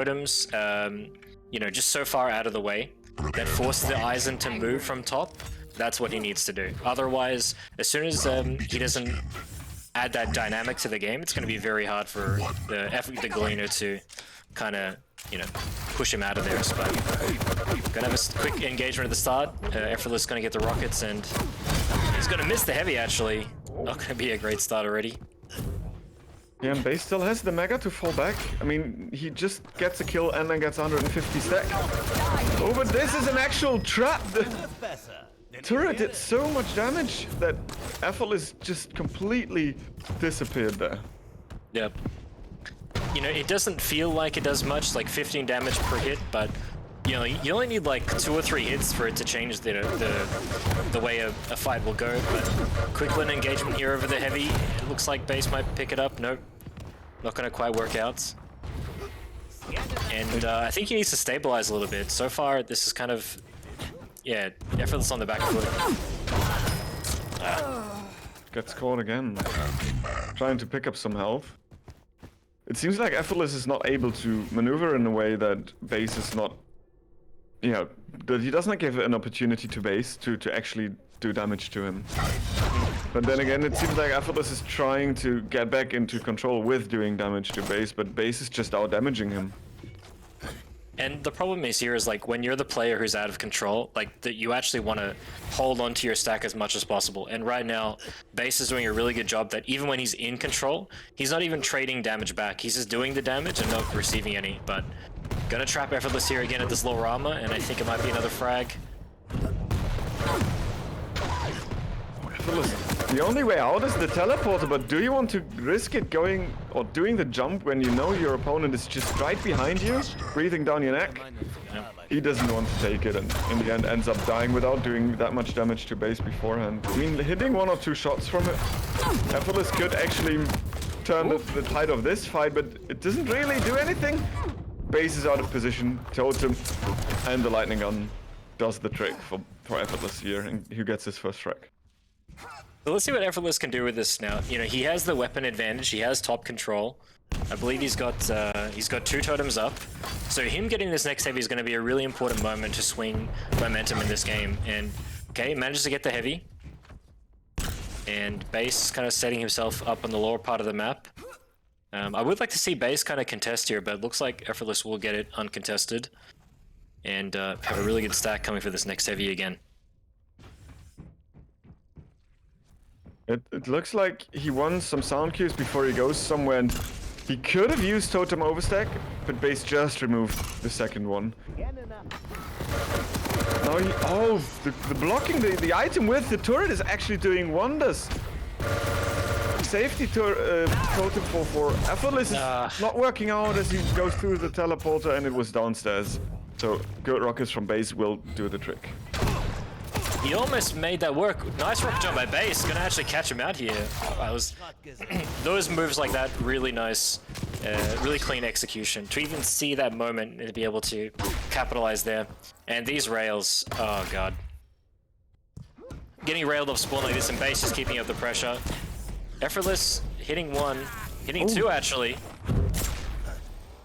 totems, you know, just so far out of the way that force the Eisen to move from top. That's what he needs to do. Otherwise, as soon as he doesn't add that dynamic to the game, it's going to be very hard for the Galeno to kind of, you know, push him out of there. But gonna have a quick engagement at the start. Effortless gonna get the rockets, and he's gonna miss the heavy. Actually, not gonna be a great start already. Yeah, and Base still has the Mega to fall back. I mean, he just gets a kill and then gets 150 stack. Oh, but this is an actual trap. The turret did so much damage that Effortless just completely disappeared there. Yep. You know, it doesn't feel like it does much, like 15 damage per hit, but you know, you only need like 2 or 3 hits for it to change the way a fight will go. But quick line engagement here over the heavy. It looks like Base might pick it up. Nope, not gonna quite work out. And I think he needs to stabilize a little bit. So far, this is kind of, yeah, Effortless on the back foot. Gets caught again. Trying to pick up some health. It seems like Effortless is not able to maneuver in a way that Base is not, you know, that he doesn't give an opportunity to Base to actually do damage to him. But then again, it seems like Effortless is trying to get back into control with doing damage to Base, but Base is just out damaging him. And the problem is here is like when you're the player who's out of control, like that you actually want to hold on to your stack as much as possible. And right now, Base is doing a really good job that even when he's in control, he's not even trading damage back. He's just doing the damage and not receiving any. But gonna trap Effortless here again at this low Rama, and I think it might be another frag. Effortless. The only way out is the teleporter, but do you want to risk it going or doing the jump when you know your opponent is just right behind you, breathing down your neck? Yeah. He doesn't want to take it, and in the end ends up dying without doing that much damage to Base beforehand. I mean, hitting 1 or 2 shots from it, Effortless could actually turn the tide of this fight, but it doesn't really do anything. Base is out of position, Totem, and the lightning gun does the trick for Effortless here, and he gets his first frag. So let's see what Effortless can do with this now. You know, he has the weapon advantage. He has top control. I believe he's got 2 totems up. So him getting this next heavy is going to be a really important moment to swing momentum in this game. And okay, manages to get the heavy. And Base kind of setting himself up on the lower part of the map. I would like to see Base kind of contest here, but it looks like Effortless will get it uncontested. And have a really good stack coming for this next heavy again. It looks like he wants some sound cues before he goes somewhere, and he could have used Totem Overstack, but Base just removed the second one. Now the blocking the item with the turret is actually doing wonders. Safety totem for Effortless is not working out as he goes through the teleporter, and it was downstairs. So good rockets from Base will do the trick. He almost made that work. Nice rocket jump by Base. Gonna actually catch him out here. Those moves like that, really nice, really clean execution. To even see that moment and to be able to capitalize there. And these rails, oh god. Getting railed off spawn like this and Base just keeping up the pressure. Effortless hitting 1, hitting 2 actually.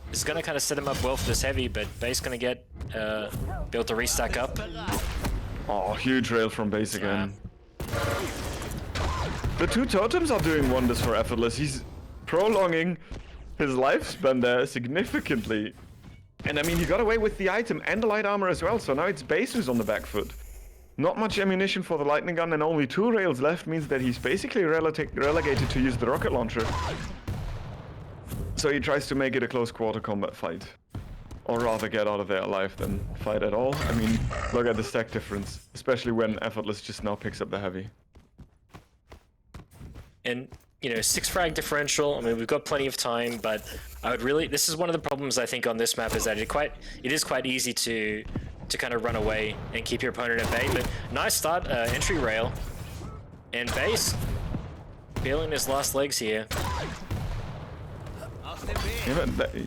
This is gonna kind of set him up well for this heavy, but Base gonna be able to restack up. Oh, huge rail from Base again. The 2 totems are doing wonders for Effortless. He's prolonging his lifespan there significantly. And I mean, he got away with the item and the light armor as well, so now it's Base who's on the back foot. Not much ammunition for the lightning gun, and only 2 rails left means that he's basically relegated to use the rocket launcher. So he tries to make it a close quarter combat fight. Or rather get out of there alive than fight at all. I mean, look at the stack difference. Especially when Effortless just now picks up the heavy. And, you know, 6 frag differential, I mean, we've got plenty of time, but I would really... This is one of the problems, I think, on this map, is that it is quite easy to kind of run away and keep your opponent at bay. But nice start, entry rail. And Base feeling his last legs here.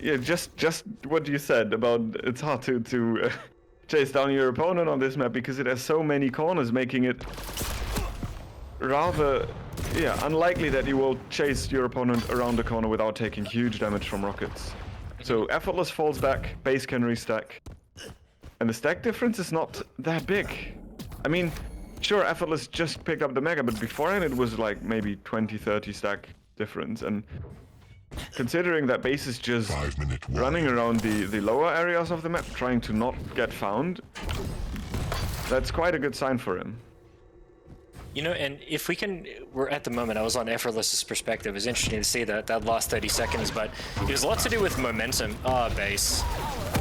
Yeah, just what you said about it's hard to chase down your opponent on this map because it has so many corners, making it rather unlikely that you will chase your opponent around the corner without taking huge damage from rockets. So Effortless falls back, base can restack. And the stack difference is not that big. I mean, sure, Effortless just picked up the Mega, but beforehand it was like maybe 20-30 stack difference. And considering that base is just running around the lower areas of the map, trying to not get found, that's quite a good sign for him. You know, and if we can, we're at the moment, I was on Effortless's perspective. It was interesting to see that last 30 seconds, but it was a lot to do with momentum. Ah, base.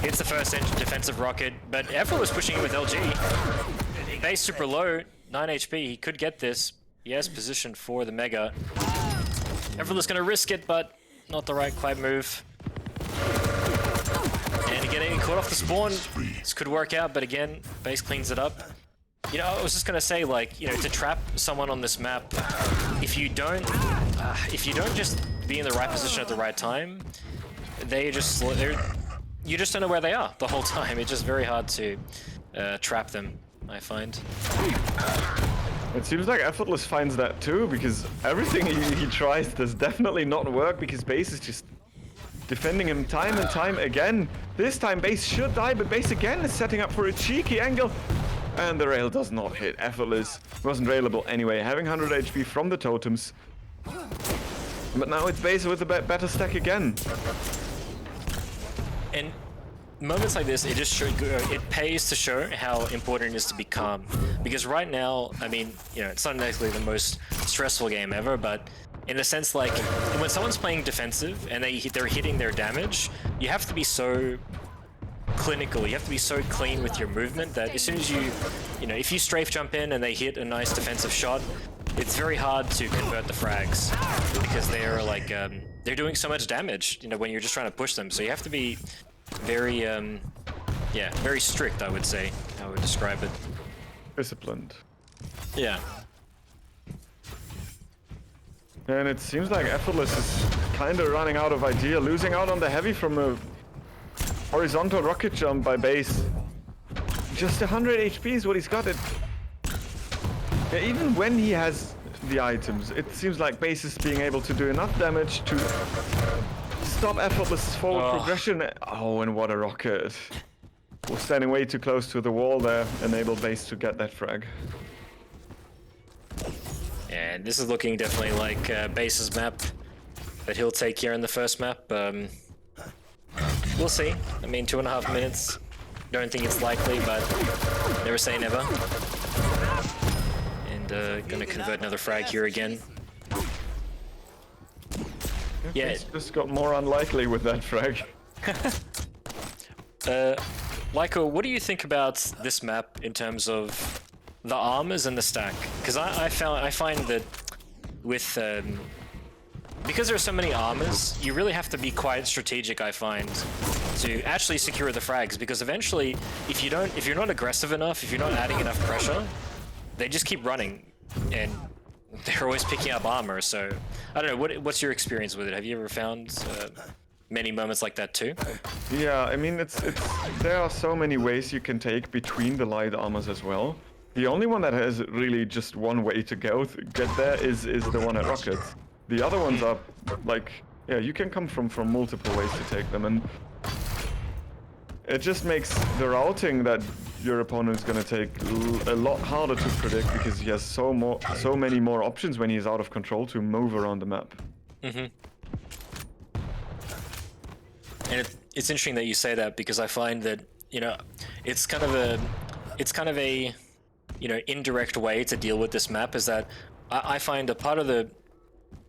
Hits the first defensive rocket, but Effortless pushing in with LG. Base super low, 9 HP, he could get this. He has position for the Mega. Effortless gonna risk it, but not the right quite move. And getting caught off the spawn, this could work out, but again, base cleans it up. You know, I was just gonna say, like, you know, to trap someone on this map, if you don't just be in the right position at the right time, you just don't know where they are the whole time. It's just very hard to trap them, I find. It seems like Effortless finds that too, because everything he tries does definitely not work, because base is just defending him time and time again. This time base should die, but base again is setting up for a cheeky angle. And the rail does not hit. Effortless wasn't railable anyway, having 100 HP from the totems. But now it's base with a better stack again. And moments like this, it pays to show how important it is to be calm. Because right now, I mean, you know, it's not necessarily the most stressful game ever, but in the sense, like, when someone's playing defensive and they're hitting their damage, you have to be so clinical, you have to be so clean with your movement that as soon as you know, if you strafe jump in and they hit a nice defensive shot, it's very hard to convert the frags because they're like, they're doing so much damage, you know, when you're just trying to push them. So you have to be very, yeah, very strict, I would say, I would describe it. Disciplined. Yeah. And it seems like Effortless is kind of running out of idea, losing out on the heavy from a horizontal rocket jump by base. Just 100 HP is what he's got. Yeah, even when he has the items, it seems like base is being able to do enough damage to stop Effortless forward progression. Oh, and what a rocket. Was standing way too close to the wall there, enabled base to get that frag. And this is looking definitely like base's map that he'll take here in the first map. We'll see. I mean, 2.5 minutes. Don't think it's likely, but never say never. And gonna convert another frag here again. Yeah. It's just got more unlikely with that frag. Lyko, what do you think about this map in terms of the armors and the stack? Because I find that with because there's so many armors, you really have to be quite strategic, I find, to actually secure the frags. Because eventually, if you're not aggressive enough, if you're not adding enough pressure, they just keep running, and they're always picking up armor. So I don't know. What's your experience with it? Have you ever found many moments like that too? Yeah, I mean, there are so many ways you can take between the light armors as well. The only one that has really just one way to get there is the one at Rockets. The other ones are like, yeah, you can come from multiple ways to take them, and it just makes the routing that your opponent is going to take a lot harder to predict, because he has so many more options when he's out of control to move around the map. Mm-hmm. And it's interesting that you say that, because I find that, you know, it's kind of a you know, indirect way to deal with this map, is that I find a part of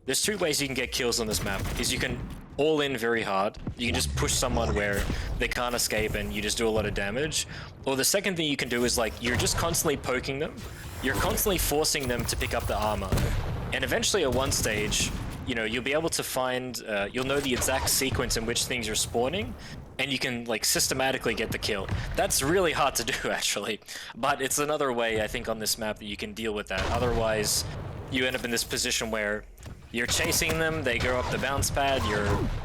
there's two ways you can get kills on this map. Is you can all in very hard. You can just push someone where they can't escape and you just do a lot of damage. Or the second thing you can do is, like, you're just constantly poking them. You're constantly forcing them to pick up the armor. And eventually at one stage, you know, you'll be able to find, you'll know the exact sequence in which things are spawning, and you can, like, systematically get the kill. That's really hard to do, actually. But it's another way, I think, on this map that you can deal with that. Otherwise, you end up in this position where you're chasing them, they go up the bounce pad,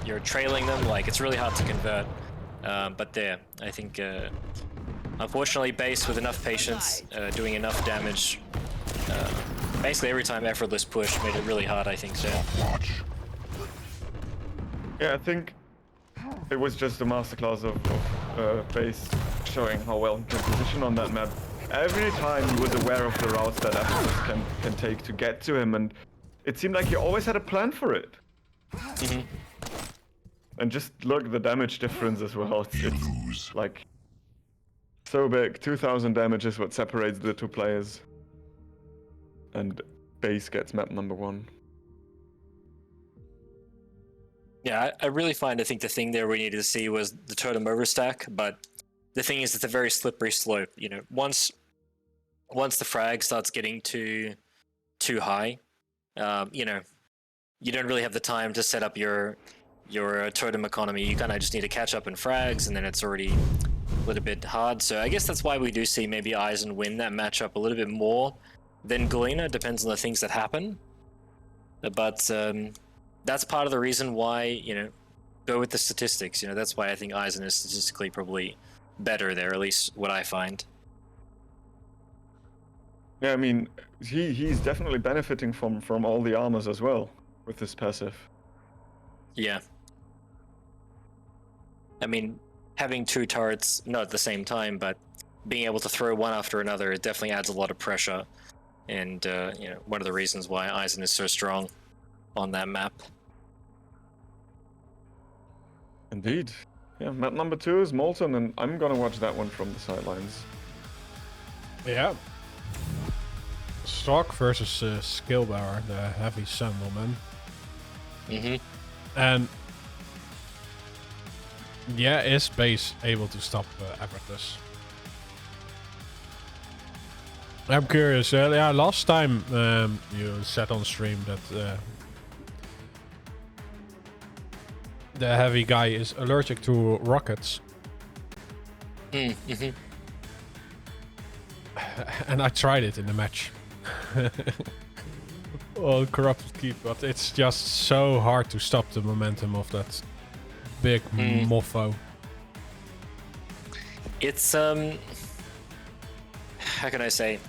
you're trailing them, like, it's really hard to convert. But there, I think, unfortunately, base with enough patience, doing enough damage, basically every time Effortless push made it really hard, I think, so. Yeah, I think it was just a masterclass of base showing how well he can position on that map. Every time he was aware of the routes that Effortless can take to get to him, and it seemed like he always had a plan for it. And just look at the damage difference as well. It's like so big. 2000 damage is what separates the two players. And base gets map number 1. Yeah, I really find, I think the thing there we needed to see was the totem overstack, but the thing is it's a very slippery slope. You know, once the frag starts getting too high, you know, you don't really have the time to set up your totem economy. You kind of just need to catch up in frags, and then it's already a little bit hard. So I guess that's why we do see maybe Eisen win that matchup a little bit more than Galena. Depends on the things that happen. But that's part of the reason why, you know, go with the statistics. You know, that's why I think Eisen is statistically probably better there, at least what I find. Yeah, I mean, he's definitely benefiting from all the armors as well with this passive. Yeah. I mean, having 2 turrets, not at the same time, but being able to throw one after another, it definitely adds a lot of pressure. And, you know, one of the reasons why Eisen is so strong on that map. Indeed. Yeah, map number 2 is Molten, and I'm gonna watch that one from the sidelines. Yeah. Stock versus Skillbearer, the heavy Sandalman. And yeah, is base able to stop Effortless? I'm curious. Yeah, last time you said on stream that the heavy guy is allergic to rockets. And I tried it in the match. Oh, corrupted keep, but it's just so hard to stop the momentum of that big mofo. It's how can I say?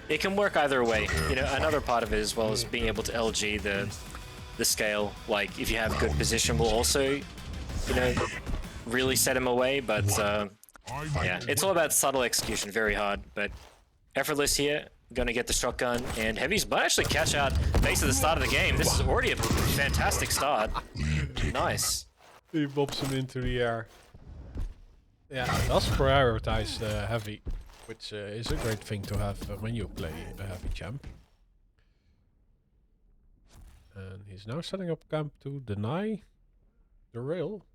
It can work either way. You know, another part of it as well is being able to LG the scale. Like if you have good position, will also, you know, really set him away. But yeah, it's all about subtle execution. Very hard, but Effortless here. Gonna get the shotgun, and Heavy's might actually catch out base at the start of the game. This is already a fantastic start. Nice. He bobs him into the air. Yeah, does prioritize the Heavy, which is a great thing to have when you play the Heavy champ. And he's now setting up camp to deny the rail.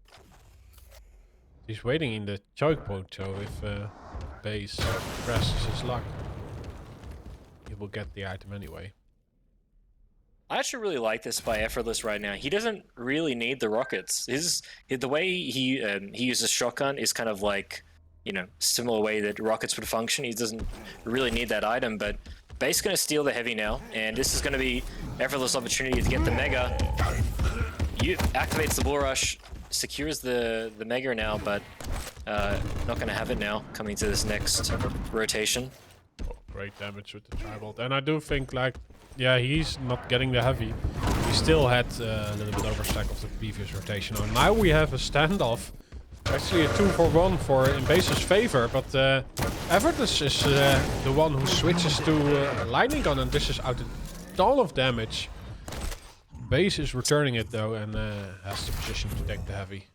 He's waiting in the choke point, so if base presses his luck, he will get the item anyway. I actually really like this by Effortless right now. He doesn't really need the rockets. The way he uses shotgun is kind of like, you know, similar way that rockets would function. He doesn't really need that item, but base gonna steal the Heavy now, and this is gonna be Effortless opportunity to get the Mega. You activates the bull rush, secures the Mega now, but not gonna have it now coming to this next rotation. Great damage with the tribal. And I do think, like, yeah, he's not getting the Heavy. He still had a little bit overstack of the previous rotation. And now we have a standoff. Actually a 2-for-1 for in base's favor, but Effortless is the one who switches to lightning gun and dishes out a ton of damage. Base is returning it though, and has the position to take the Heavy.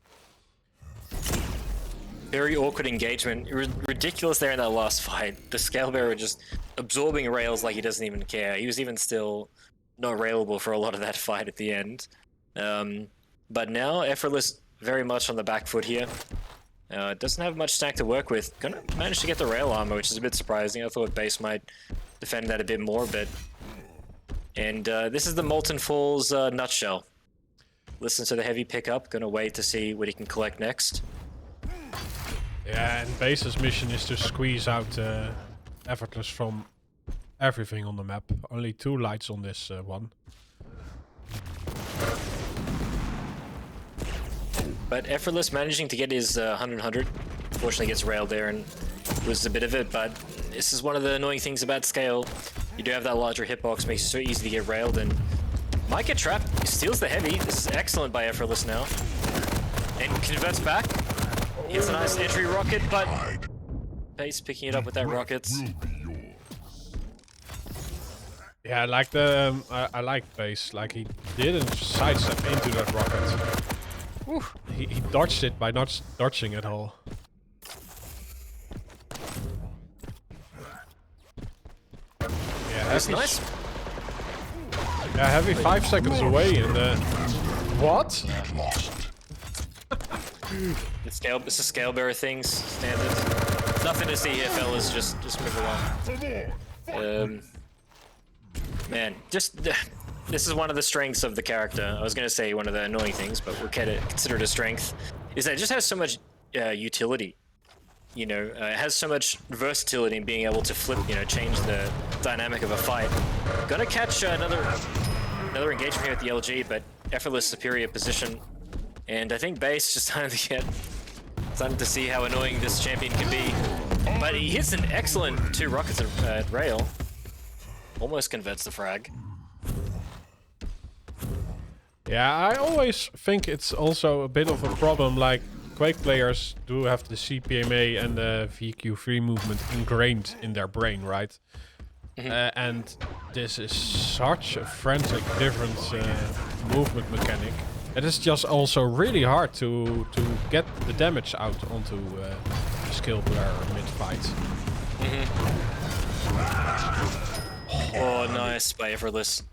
Very awkward engagement. Ridiculous there in that last fight. The Scale Bearer just absorbing rails like he doesn't even care. He was even still not railable for a lot of that fight at the end. But now Effortless very much on the back foot here. Doesn't have much stack to work with. Gonna manage to get the rail armor, which is a bit surprising. I thought base might defend that a bit more, but... And this is the Molten Falls nutshell. Listen to the Heavy pickup. Gonna wait to see what he can collect next. Yeah, and base's mission is to squeeze out Effortless from everything on the map. Only 2 lights on this one. But Effortless managing to get his 100. Unfortunately gets railed there and loses a bit of it, but this is one of the annoying things about Scale. You do have that larger hitbox, makes it so easy to get railed, and might get trapped. He steals the Heavy. This is excellent by Effortless now. And converts back. Hits a nice entry rocket, but Base picking it up with that rocket. Yeah, like I like Base. Like he didn't sidestep into that rocket. Whew. He dodged it by not dodging at all. Yeah, That's nice. Yeah, Heavy 5 seconds away, and what? It's a scale bearer things, standard. Nothing to see here, fellas. Just move along. Man, this is one of the strengths of the character. I was gonna say one of the annoying things, but we'll consider it a strength. Is that it just has so much utility. You know, it has so much versatility in being able to flip, change the dynamic of a fight. Gonna catch another engagement here at the LG, but effortless superior position. And I think Base just starting to see how annoying this champion can be. But he hits an excellent 2 rockets at rail. Almost converts the frag. Yeah, I always think it's also a bit of a problem, like Quake players do have the CPMA and the VQ3 movement ingrained in their brain, right? And this is such a frantic different movement mechanic. It is just also really hard to get the damage out onto the skill player mid-fight. Oh, nice by Effortless.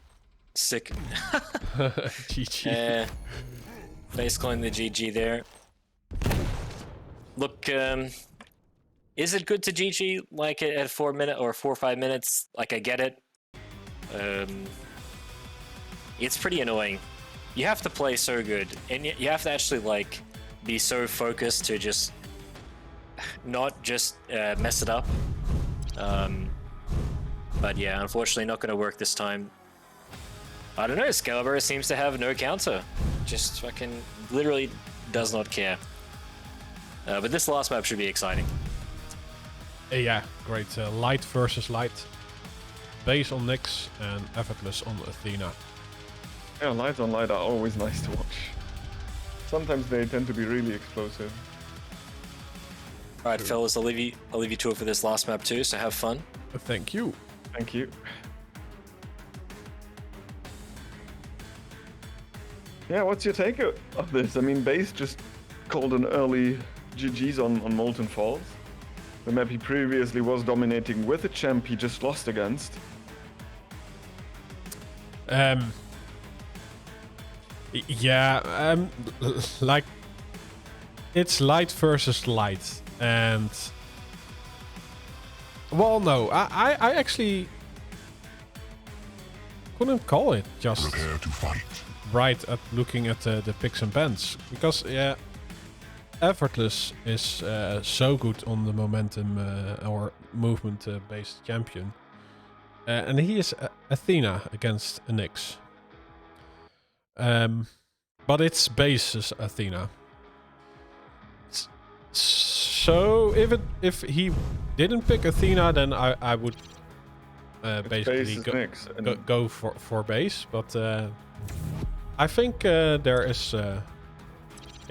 Sick. GG. Base calling the GG there. Look, is it good to GG like it at 4 minutes or 4 or 5 minutes? Like, I get it. It's pretty annoying. You have to play so good, and you have to actually like be so focused to just not just mess it up. But yeah, unfortunately, not going to work this time. I don't know. Excalibur seems to have no counter. Just fucking literally does not care. But this last map should be exciting. Yeah, great. Light versus light. Base on Nyx and Effortless on Athena. Yeah, light on light are always nice to watch. Sometimes they tend to be really explosive. All right, fellas, I'll leave you to it for this last map too. So have fun. Thank you. Thank you. Yeah, what's your take of this? I mean, Base just called an early GG's on Molten Falls. The map he previously was dominating with a champ he just lost against. Yeah, like it's light versus light, and well, no, I actually couldn't call it just right at looking at the picks and bans, because yeah, Effortless is so good on the momentum or movement based champion, and he is Athena against Nyx. But it's Base's Athena. So if he didn't pick Athena, then I would basically go for Base. But I think there is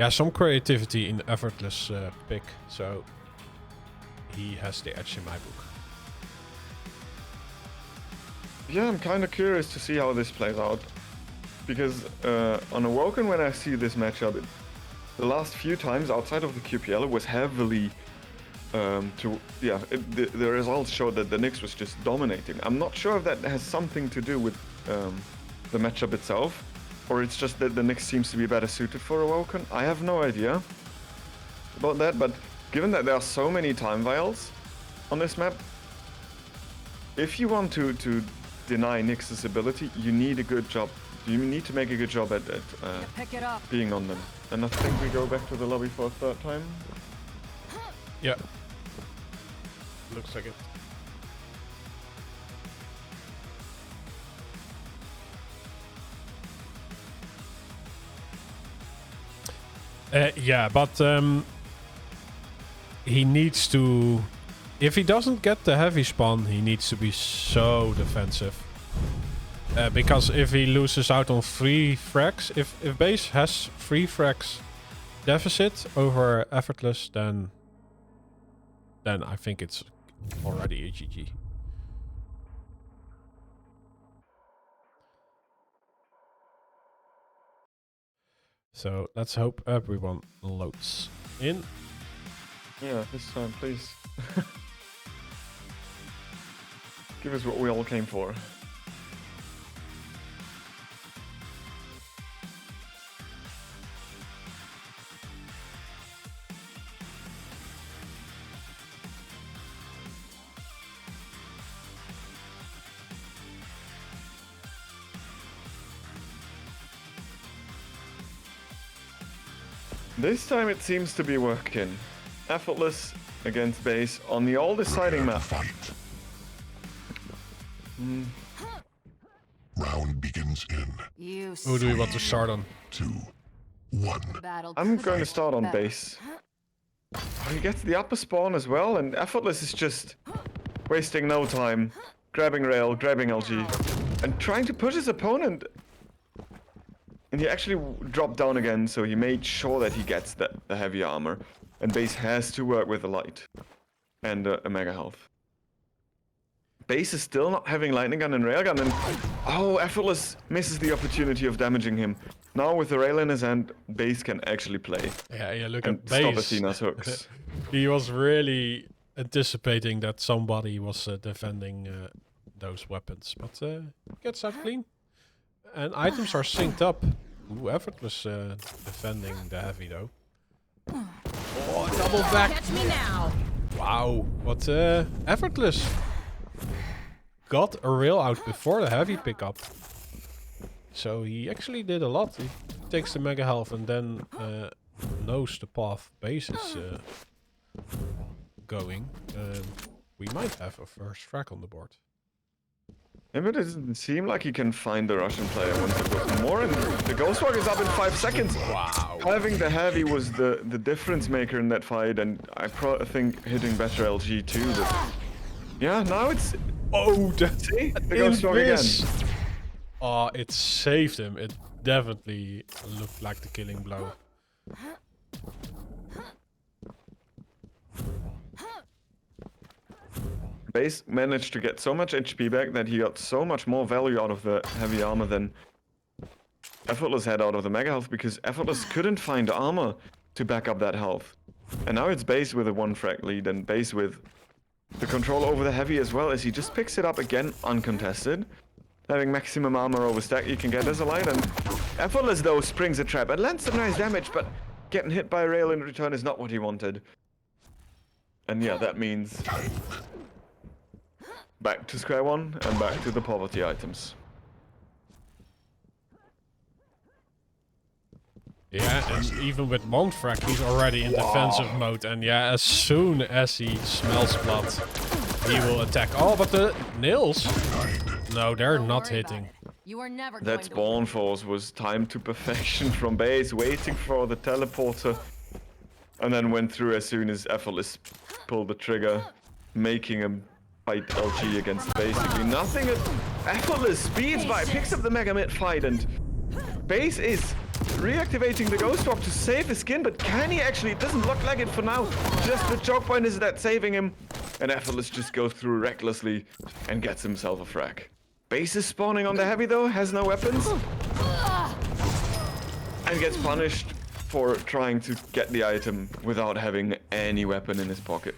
some creativity in Effortless pick, so he has the edge in my book. Yeah, I'm kind of curious to see how this plays out. Because on Awoken, when I see this matchup, the last few times outside of the QPL, it was heavily the results showed that the Nyx was just dominating. I'm not sure if that has something to do with the matchup itself, or it's just that the Nyx seems to be better suited for Awoken. I have no idea about that, but given that there are so many time vials on this map, if you want to deny Nyx's ability, you need a good job. You need to make a good job at being on them. And I think we go back to the lobby for a third time. Yeah. Looks like it. Yeah, but he needs to... If he doesn't get the heavy spawn, he needs to be so defensive. Because if he loses out on 3 frags, if Base has 3 frags deficit over effortless, then I think it's already a GG. So let's hope everyone loads in. Yeah, this time, please. Give us what we all came for. This time it seems to be working. Effortless against base on the all-deciding map. Round begins in Who do we want to start on? 2, 1. I'm going to start on base. Oh, he gets the upper spawn as well, and Effortless is just wasting no time. Grabbing rail, grabbing LG, and trying to push his opponent. And he actually dropped down again, so he made sure that he gets the heavy armor. And base has to work with the light and a mega health. Base is still not having lightning gun and railgun, and oh, Effortless misses the opportunity of damaging him. Now with the rail in his hand, Base can actually play. Yeah, look and at stop base. Athena's hooks. He was really anticipating that somebody was defending those weapons, but gets out clean. And items are synced up. Ooh, Effortless defending the heavy though. Oh, double back. Catch me now. Wow, what Effortless got a rail out before the heavy pickup. So he actually did a lot. He takes the mega health and then knows the path base is going. We might have a first frag on the board. Yeah, but it doesn't seem like he can find the Russian player once it goes more, and the Ghost Walk is up in 5 seconds. Wow. Having the heavy was the difference maker in that fight, and I think hitting better LG too. But yeah, now it's see the Ghost Walk again. Oh, it saved him. It definitely looked like the killing blow. Base managed to get so much HP back that he got so much more value out of the heavy armor than Effortless had out of the mega health, because Effortless couldn't find armor to back up that health. And now it's Base with a 1 frag lead, and Base with the control over the heavy as well, as he just picks it up again uncontested. Having maximum armor over stack you can get as a light, and Effortless though springs a trap and lands some nice damage, but getting hit by rail in return is not what he wanted. And yeah, that means back to square one and back to the poverty items. Yeah, and even with Montfrack, he's already in defensive mode. And yeah, as soon as he smells blood, he will attack. Oh, but the nails? No, they're not hitting. You are never That spawn force was timed to perfection from Base, waiting for the teleporter, and then went through as soon as Effortless pulled the trigger, making him fight LG against basically nothing. Effortless speeds by, picks up the Mega Mid fight, and Base is reactivating the Ghost Walk to save his skin, but can he actually? It doesn't look like it for now. Just the choke point is that saving him, and Effortless just goes through recklessly and gets himself a frag. Base is spawning on the heavy though, has no weapons, and gets punished for trying to get the item without having any weapon in his pocket.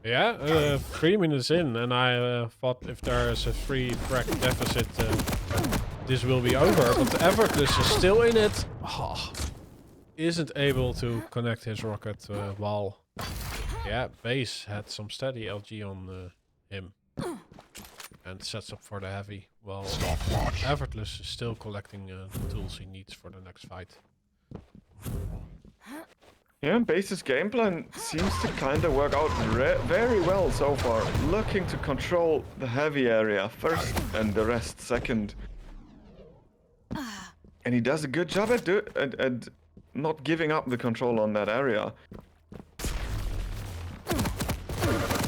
Yeah, 3 minutes in, and I thought if there is a 3 frag deficit, this will be over. But Effortless is still in it. Oh, isn't able to connect his rocket while, yeah, Base had some steady LG on him. And sets up for the heavy. Well, Effortless is still collecting the tools he needs for the next fight. Yeah, Base's game plan seems to kind of work out very well so far. Looking to control the heavy area first and the rest second. And he does a good job at not giving up the control on that area.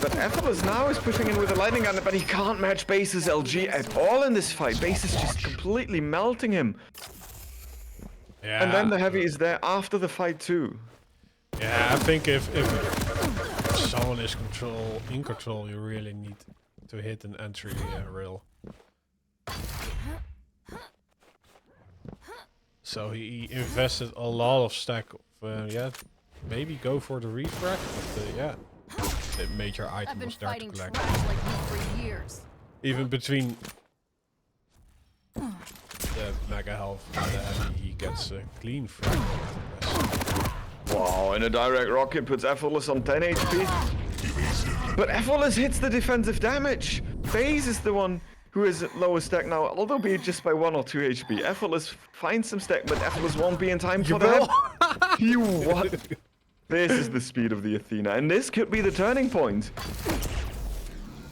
but Effortless now is pushing in with a lightning gun, but he can't match Base's LG at all in this fight. Base is just completely melting him. Yeah. And then the heavy is there after the fight too. Yeah, I think if someone is in control, you really need to hit an entry rail. So he invested a lot of stack of, yeah, maybe go for the refract, but yeah, the major item was there to collect. Like for years. Even between the mega health and the heavy, he gets a clean frag. Wow, and a direct rocket puts Effortless on 10 HP. But Effortless hits the defensive damage. Base is the one who is at lower stack now, although be it just by 1 or 2 HP. Effortless finds some stack, but Effortless won't be in time for that. You what? This is the speed of the Athena, and this could be the turning point.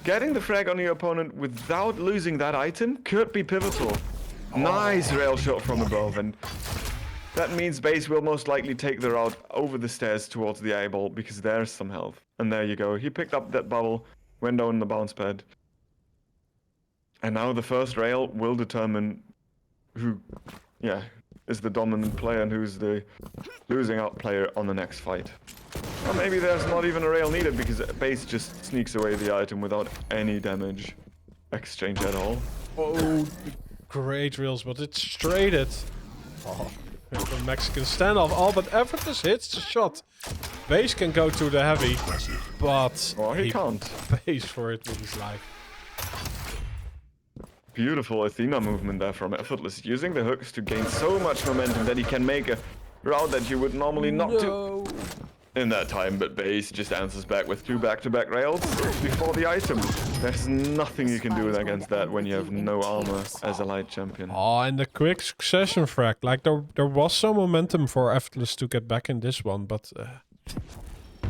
Getting the frag on your opponent without losing that item could be pivotal. Nice rail shot from above, and that means Base will most likely take the route over the stairs towards the eyeball because there's some health. And there you go. He picked up that bubble, went down the bounce pad. And now the first rail will determine who, yeah, is the dominant player and who's the losing out player on the next fight. Or maybe there's not even a rail needed because Base just sneaks away the item without any damage exchange at all. Oh, great rails, but it's straighted. Oh, the Mexican standoff. Oh, but Effortless hits the shot. Base can go to the heavy, but Oh, he can't. pays for it with his life. Beautiful Athena movement there from Effortless, using the hooks to gain so much momentum that he can make a route that you would normally not do in that time, but Base just answers back with 2 back-to-back rails before the item. There's nothing you can do against that when you have no armor as a light champion. Oh, and the quick succession frag. Like, there was some momentum for Effortless to get back in this one, but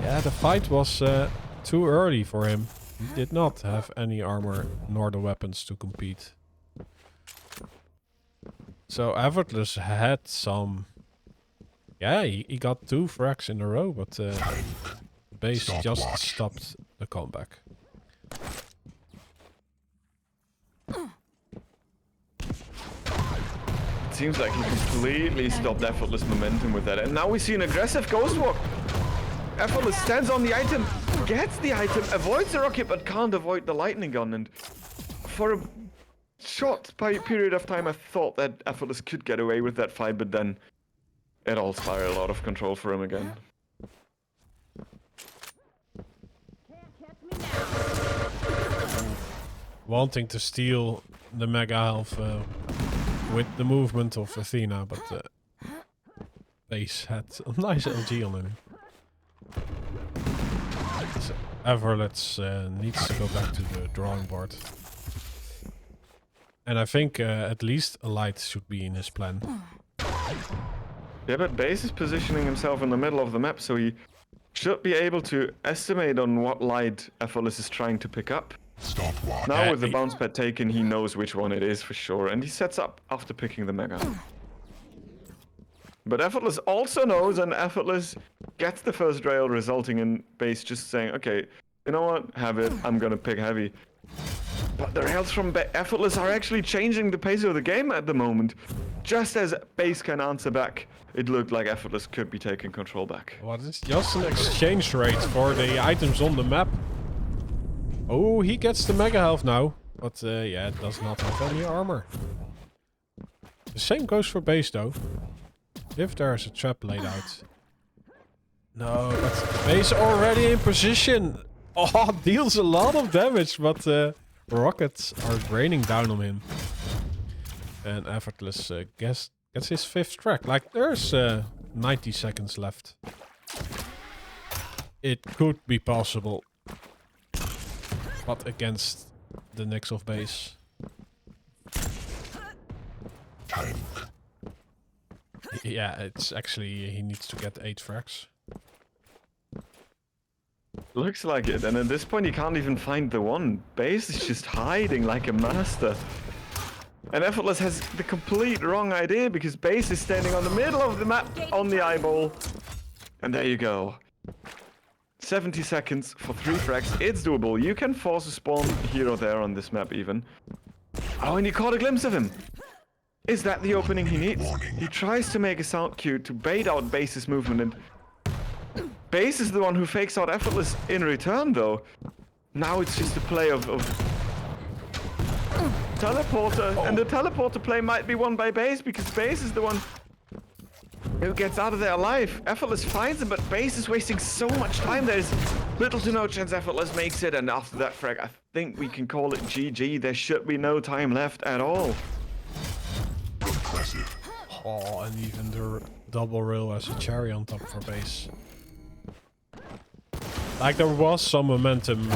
yeah, the fight was too early for him. He did not have any armor nor the weapons to compete. So Effortless had some... Yeah, he got 2 frags in a row, but Base just stopped the comeback. It seems like he completely stopped Effortless momentum with that, and now we see an aggressive ghost walk. Effortless stands on the item, gets the item, avoids the rocket, but can't avoid the lightning gun. And for a short period of time, I thought that Effortless could get away with that fight, but then it all spiraled out of control for him again. Wanting to steal the mega health with the movement of Athena, but Base had a nice LG on him. So Effortless needs to go back to the drawing board. And I think at least a light should be in his plan. Yeah, but Base is positioning himself in the middle of the map, so he should be able to estimate on what light Effortless is trying to pick up. Now with the bounce pad taken, he knows which one it is for sure, and he sets up after picking the mega. But Effortless also knows, and Effortless gets the first rail, resulting in Base just saying, okay, you know what, have it, I'm gonna pick heavy. But the rails from Effortless are actually changing the pace of the game at the moment. Just as Base can answer back, it looked like Effortless could be taking control back. What is just an exchange rate for the items on the map? Oh, he gets the mega health now. But yeah, it does not have any armor. The same goes for Base though. If there's a trap laid out. No, but Base already in position. Oh, deals a lot of damage, but rockets are raining down on him. And Effortless gets his 5th track. Like, there's 90 seconds left. It could be possible. But against the Knicks of Base. Yeah, it's actually, he needs to get 8 frags. Looks like it, and at this point he can't even find the one. Base is just hiding like a master. And Effortless has the complete wrong idea because Base is standing on the middle of the map on the eyeball. And there you go. 70 seconds for 3 frags. It's doable. You can force a spawn here or there on this map even. Oh, and you caught a glimpse of him. Is that the opening he needs? He tries to make a sound cue to bait out Base's movement, and Base is the one who fakes out Effortless in return, though. Now it's just a play of teleporter, and the teleporter play might be won by Base because Base is the one who gets out of there alive. Effortless finds him, but Base is wasting so much time. There's little to no chance Effortless makes it, and after that frag, I think we can call it GG. There should be no time left at all. Impressive. Oh, and even the double rail as a cherry on top for Base. Like, there was some momentum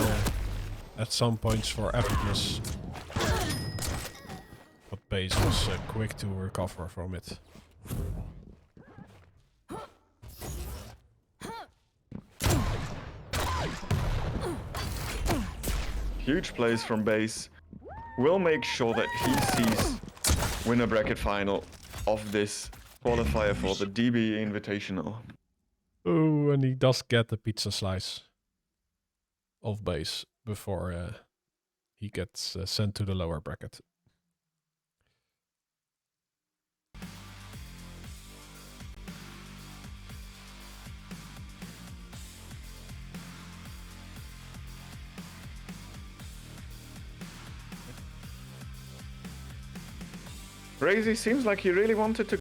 at some points for Effortless. But Base was quick to recover from it. Huge plays from Base. We'll make sure that he sees winner bracket final of this qualifier for the DBE Invitational. Oh, and he does get the pizza slice of Base before he gets sent to the lower bracket. Crazy, seems like he really wanted to